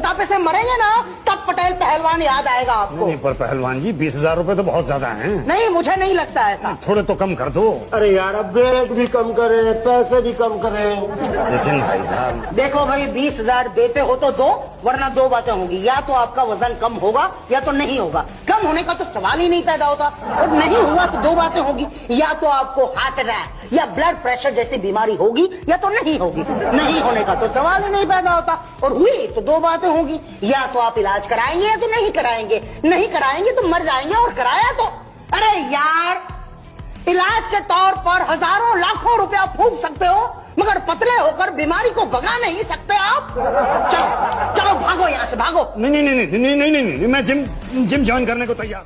मोटापे से मरेंगे ना तब पटेल पहलवान याद आएगा आपको। नहीं पर पहलवान जी 20,000 रुपए तो बहुत ज्यादा हैं। नहीं, मुझे नहीं लगता ऐसा। थोड़े तो कम कर दो। अरे यार अब वेट भी कम करे, पैसे भी कम करे। लेकिन भाई साहब देखो भाई, 20,000 देते हो तो दो, वरना दो बातें होंगी, या तो आपका वजन कम होगा या तो नहीं होगा। कम होने का तो सवाल ही नहीं पैदा होता, और नहीं हुआ तो दो बातें होगी, या तो आपको हार्ट अटैक या ब्लड प्रेशर जैसी बीमारी होगी या तो नहीं होगी। नहीं होने का तो सवाल ही नहीं पैदा होता, और हुई तो दो बातें होगी, या तो आप इलाज कराएंगे या तो नहीं कराएंगे। नहीं कराएंगे तो मर जाएंगे, और कराया तो अरे यार, इलाज के तौर पर हजारों लाखों रुपया फूंक सकते हो, मगर पतले होकर बीमारी को भगा नहीं सकते आप। चलो चलो भागो यहाँ से, भागो। नहीं, मैं जिम ज्वाइन करने को तैयार।